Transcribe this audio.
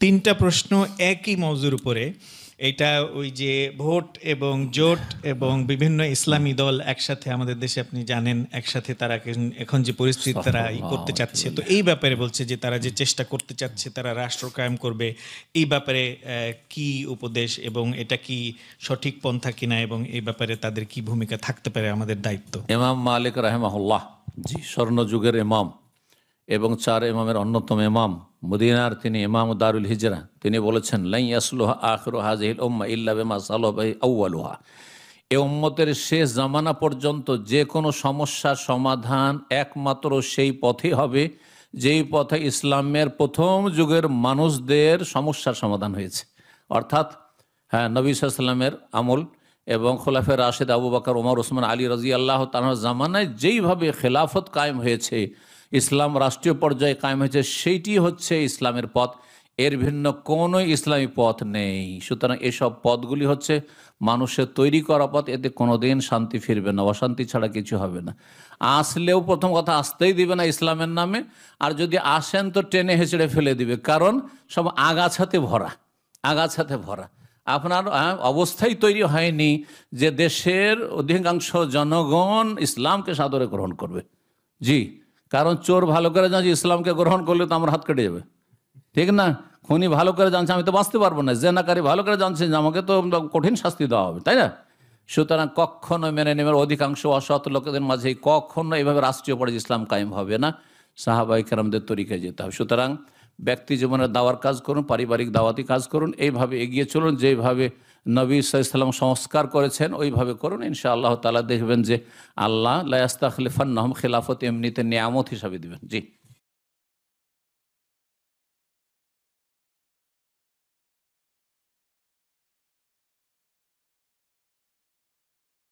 তিনটা প্রশ্ন একই মওজুর উপরে। এটা ওই যে ভোট এবং জোট এবং বিভিন্ন ইসলামী দল একসাথে আমাদের দেশে, আপনি জানেন, একসাথে তারা এখন যে পরিস্থিতি তারা করতে চাচ্ছে, তো এই ব্যাপারে বলছে যে তারা যে চেষ্টা করতে চাচ্ছে, তারা রাষ্ট্র কায়েম করবে, এই ব্যাপারে কি উপদেশ এবং এটা কি সঠিক পন্থা কিনা এবং এই ব্যাপারে তাদের কি ভূমিকা থাকতে পারে, আমাদের দায়িত্ব? ইমাম মালিক রাহিমাহুল্লাহ, জি, স্বর্ণযুগের ইমাম এবং 4 ইমামের অন্যতম ইমাম, মদিনার তিনি ইমাম দারুল হিজরা, তিনি বলেছেন, লাই ইয়াসলুহা আখিরু হাযিহিল উম্মাহ ইল্লা বিমা সালাহা বিহি আউয়ালুহা। এই উম্মতের শেষ জামানা পর্যন্ত যে কোনো সমস্যার সমাধান একমাত্র সেই পথেই হবে যেই পথে ইসলামের প্রথম যুগের মানুষদের সমস্যার সমাধান হয়েছে। অর্থাৎ হ্যাঁ, নবী সাল্লাল্লাহু আলাইহি ওয়াসাল্লামের আমল এবং খোলাফে রাশেদ আবু বকর, ওমর, ওসমান, আলী রাদিয়াল্লাহু তাআলার জামানায় যেইভাবে খেলাফত কায়েম হয়েছে, ইসলাম রাষ্ট্রীয় পর্যায়ে কায়েম হয়েছে, সেইটি হচ্ছে ইসলামের পথ। এর ভিন্ন কোনো ইসলামী পথ নেই। সুতরাং এসব পথগুলি হচ্ছে মানুষের তৈরি করা পথ, এতে কোনোদিন শান্তি ফিরবে না, অশান্তি ছাড়া কিছু হবে না। আসলেও প্রথম কথা আসতেই দিবে না ইসলামের নামে, আর যদি আসেন তো টেনে হেঁচড়ে ফেলে দিবে, কারণ সব আগাছাতে ভরা, আগাছাতে ভরা। আপনার অবস্থাই তৈরি হয়নি যে দেশের অধিকাংশ জনগণ ইসলামকে সাদরে গ্রহণ করবে। জি, কারণ চোর ভালো করে জানছে ইসলামকে গ্রহণ করলে তো আমার হাত কেটে যাবে, ঠিক না? খুনি ভালো করে জানছে আমি তো বাঁচতে পারবো না, জেনাকারী ভালো করে জানছে যে আমাকে তো কঠিন শাস্তি দেওয়া হবে, তাই না? সুতরাং কখনো মেনে নেবেন, অধিকাংশ অসৎ লোকেদের মাঝে কখনো এইভাবে রাষ্ট্রীয় পর্যায়ে ইসলাম কায়েম হবে না। সাহাবায়ে কেরামদের তরিকায় যেতে হবে। সুতরাং ব্যক্তি জীবনের দাওয়ার কাজ করুন, পারিবারিক দাওয়াতি কাজ করুন, এইভাবে এগিয়ে চলুন, যেভাবে নবী সাল্লাল্লাহু আলাইহি ওয়াসাল্লাম সংস্কার করেছেন ওইভাবে করুন। ইনশাআল্লাহ তাআলা দেখবেন যে আল্লাহ লা ইস্তাখলিফান্নাহুম খিলাফত এমনিতে নিয়ামত হিসাবে দিবেন। জি।